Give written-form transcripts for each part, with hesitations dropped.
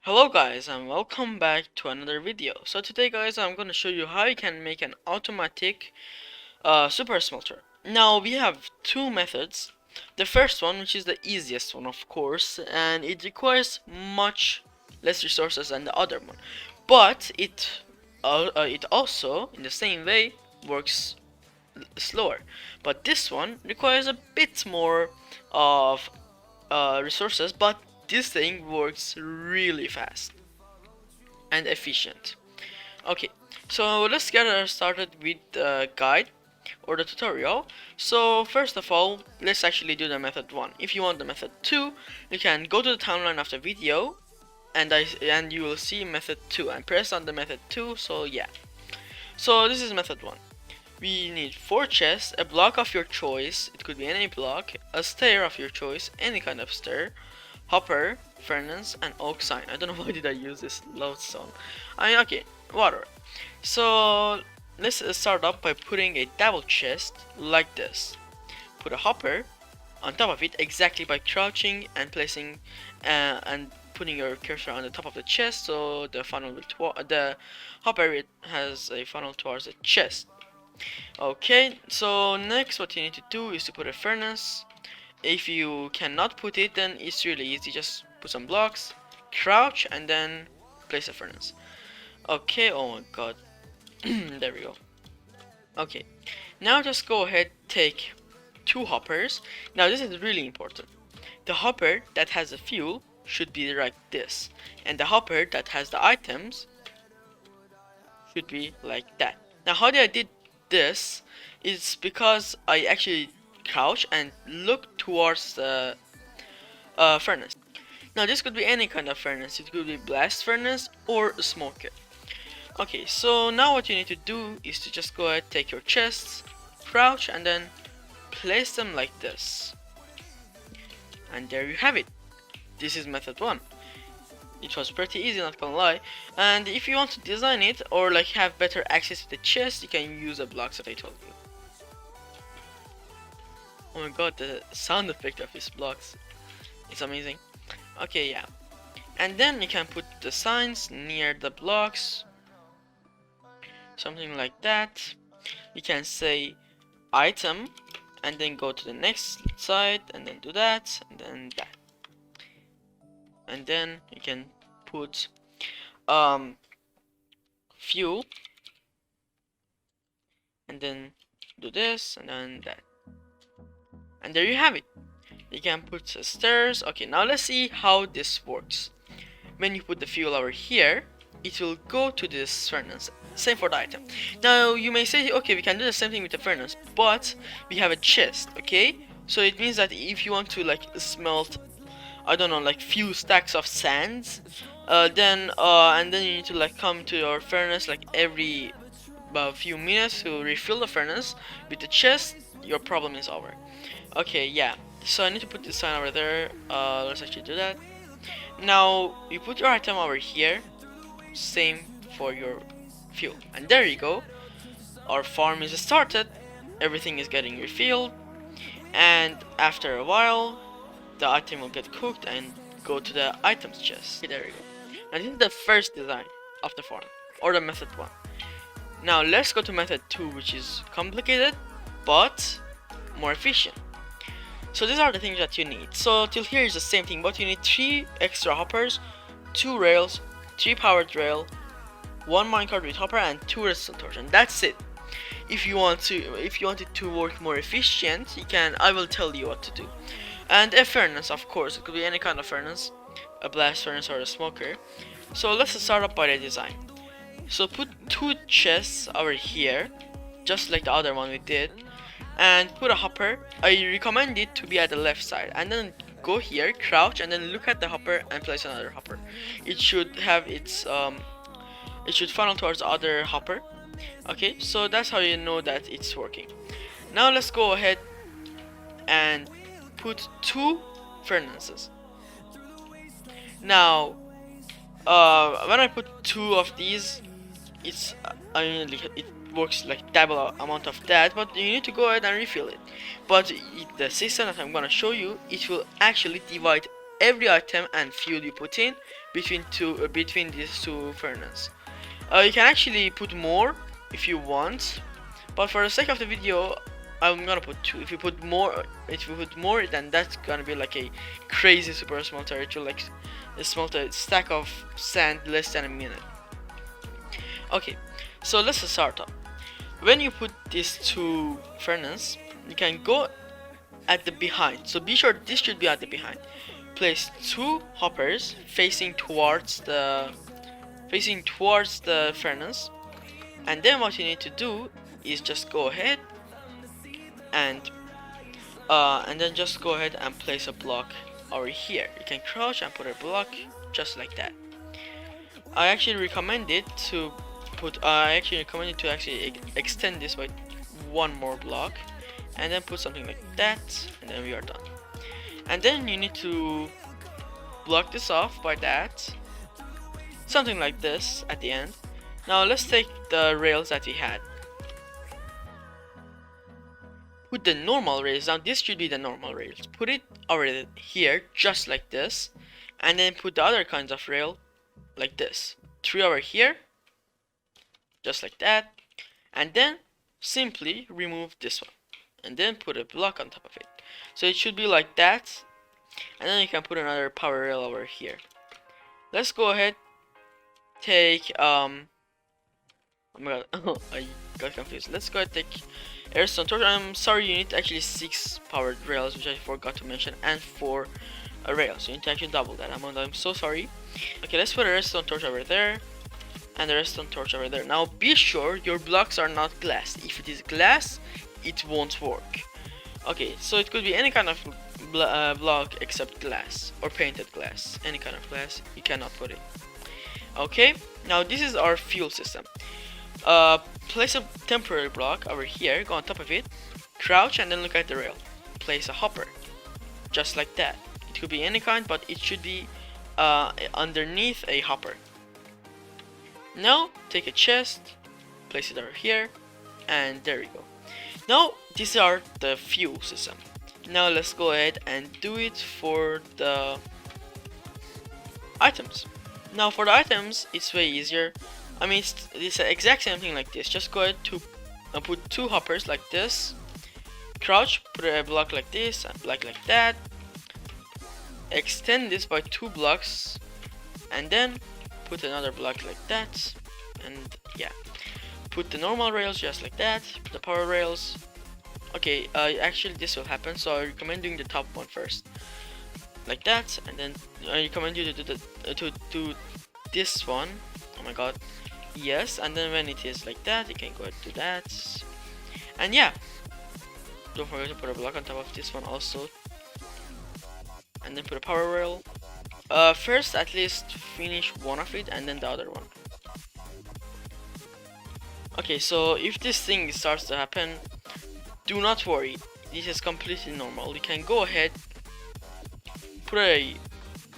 Hello guys and welcome back to another video. So today guys I'm gonna show you how you can make an automatic super smelter. Now we have two methods. The first one, which is the easiest one of course, and it requires much less resources than the other one, but it also in the same way works slower. But this one requires a bit more of resources, but this thing works really fast and efficient. Okay, so let's get started with the guide or the tutorial. So first of all, let's actually do the method 1. If you want the method 2, you can go to the timeline of the video and you will see method 2 and press on the method 2. So yeah, so this is method 1. We need 4 chests, a block of your choice, it could be any block, a stair of your choice, any kind of stair, hopper, furnace, and oak sign. I don't know why did I use this lodestone. Okay, water. So let's start up by putting a double chest like this. Put a hopper on top of it exactly by crouching and placing and putting your cursor on the top of the chest, so the funnel will the hopper it has a funnel towards the chest. Okay, so next what you need to do is to put a furnace. If you cannot put it, then it's really easy, just put some blocks, crouch, and then place a furnace. Okay, oh my god. There we go. Okay, now just go ahead, take 2 hoppers. Now this is really important. The hopper that has the fuel should be like this, and the hopper that has the items should be like that. Now how I did this is because I actually crouch and look towards the furnace. Now this could be any kind of furnace, it could be blast furnace or a smoker. Okay, so now what you need to do is to just go ahead, take your chests, crouch, and then place them like this. And there you have it. This is method 1. It was pretty easy, not gonna lie. And if you want to design it or like have better access to the chest, you can use the blocks that I told you. Oh my god, the sound effect of these blocks is amazing. Okay, yeah. And then you can put the signs near the blocks. Something like that. You can say item and then go to the next side and then do that and then that. And then you can put fuel and then do this and then that. And there you have it. You can put stairs. Okay, now let's see how this works. When you put the fuel over here, it will go to this furnace. Same for the item. Now you may say, okay, we can do the same thing with the furnace, but we have a chest, okay? So it means that if you want to like smelt, I don't know, like few stacks of sands, then you need to like come to your furnace like every few minutes to refill the furnace with the chest. Your problem is over. Okay, yeah. So I need to put this sign over there. Let's actually do that. Now you put your item over here. Same for your fuel. And there you go. Our farm is started. Everything is getting refilled. And after a while, the item will get cooked and go to the items chest. Okay, there you go. Now this is the first design of the farm, or the method 1. Now let's go to method 2, which is complicated but more efficient. So these are the things that you need. So till here is the same thing, but you need 3 extra hoppers, 2 rails, 3 powered rail, 1 minecart with hopper, and 2 redstone torch, and that's it. If you want it to work more efficient, you can. I will tell you what to do. And a furnace, of course. It could be any kind of furnace, a blast furnace or a smoker. So let's start up by the design. So put 2 chests over here, just like the other one we did, and put a hopper. I recommend it to be at the left side, and then go here, crouch, and then look at the hopper and place another hopper. It should have its it should funnel towards the other hopper. Okay, so that's how you know that it's working. Now let's go ahead and put 2 furnaces. Now when I put 2 of these, it's it works like double amount of that, but you need to go ahead and refill it. But the system that I'm gonna show you, it will actually divide every item and fuel you put in between these two furnaces. You can actually put more if you want, but for the sake of the video, I'm gonna put 2. If you put more, then that's gonna be like a crazy super smelter. It will like smelt a stack of sand less than a minute. Okay, so let's start up. When you put these 2 furnaces, you can go at the behind. So be sure this should be at the behind. Place 2 hoppers facing towards the furnace, and then what you need to do is just go ahead and then just go ahead and place a block over here. You can crouch and put a block just like that. I actually recommend it to actually extend this by 1 more block, and then put something like that, and then we are done. And then you need to block this off by that, something like this at the end. Now let's take the rails that we had. Put the normal rails. Now this should be the normal rails. Put it over here just like this, and then put the other kinds of rail like this. 3 over here, just like that, and then simply remove this one, and then put a block on top of it. So it should be like that, and then you can put another power rail over here. Let's go ahead, take oh my god, I got confused. Let's go ahead and take redstone torch. I'm sorry, you need actually 6 powered rails, which I forgot to mention, and 4 rails. You need to actually double that amount. I'm so sorry. Okay, let's put a redstone torch over there, and the redstone torch over there. Now be sure your blocks are not glass. If it is glass, it won't work. Okay, so it could be any kind of block except glass or painted glass. Any kind of glass, you cannot put it. Okay, now this is our fuel system. Place a temporary block over here, go on top of it, crouch, and then look at the rail. Place a hopper, just like that. It could be any kind, but it should be underneath a hopper. Now take a chest, place it over here, and there we go. Now these are the fuel system. Now let's go ahead and do it for the items. Now for the items, it's way easier. I mean, it's the exact same thing like this. Just go ahead to put 2 hoppers like this, crouch, put a block like this, and block like that, extend this by 2 blocks, and then put another block like that, and yeah, put the normal rails just like that, the power rails. Okay, actually this will happen, so I recommend doing the top one first, like that, and then I recommend you to do this one. Oh my god, yes, and then when it is like that, you can go ahead and do that, and yeah, don't forget to put a block on top of this one also, and then put a power rail. First at least finish one of it and then the other one. Okay, so if this thing starts to happen, do not worry, this is completely normal. You can go ahead, put a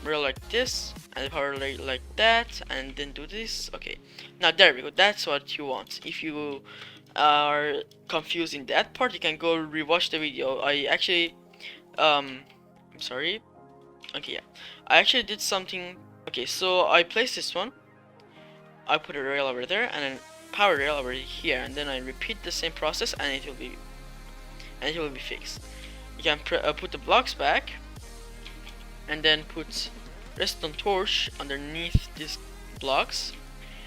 rail like this and a power rail like that, and then do this. Okay, now there we go, that's what you want. If you are confused in that part, you can go rewatch the video. I actually I'm sorry. Okay, yeah, I actually did something. Okay, so I placed this one, I put a rail over there and then power rail over here, and then I repeat the same process, and it will be fixed. You can put the blocks back, and then put redstone torch underneath these blocks,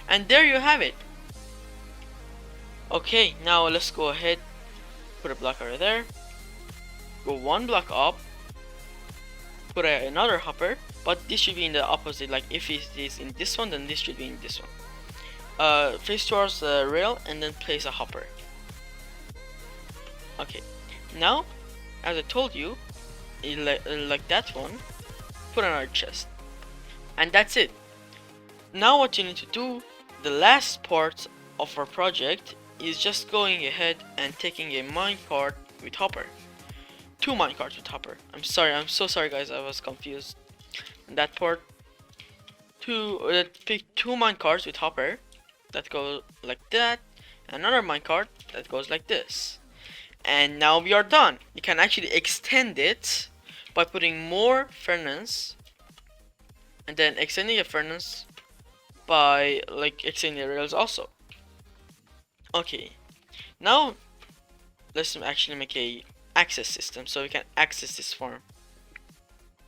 and there you have it. Okay, now let's go ahead, put a block over there, go 1 block up, put another hopper, but this should be in the opposite. Like if it is in this one, then this should be in this one. Face towards the rail and then place a hopper. Okay, now as I told you, like that one, put another chest, and that's it. Now what you need to do, the last part of our project, is just going ahead and taking a minecart with hopper. 2 minecarts with hopper. I'm so sorry guys, I was confused in that part. Pick 2 minecarts with hopper that go like that, and another minecart that goes like this. And now we are done. You can actually extend it by putting more furnace and then extending the furnace by like extending the rails also. Okay, now let's actually make a access system so we can access this farm.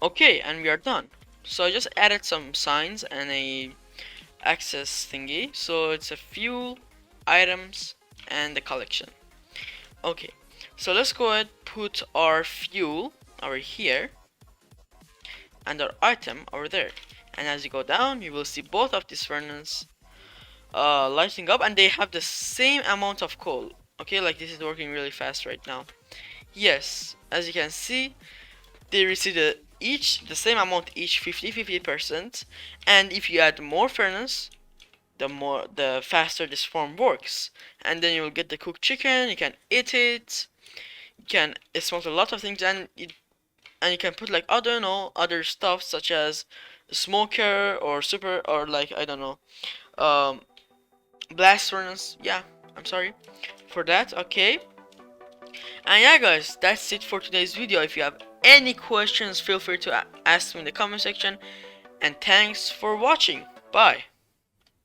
Okay, and we are done. So I just added some signs and a access thingy, so it's a fuel, items, and the collection. Okay, so let's go ahead put our fuel over here and our item over there, and as you go down you will see both of these furnaces lighting up, and they have the same amount of coal. Okay, like this is working really fast right now. Yes, as you can see, they receive each the same amount each, 50-50%, and if you add more furnace, the faster this farm works, and then you will get the cooked chicken. You can eat it, you can smelt a lot of things, and you can put like I don't know other stuff such as smoker or super or like I don't know um blast furnace. Yeah, I'm sorry for that. Okay, and yeah guys, that's it for today's video. If you have any questions, feel free to ask me in the comment section, and thanks for watching. Bye.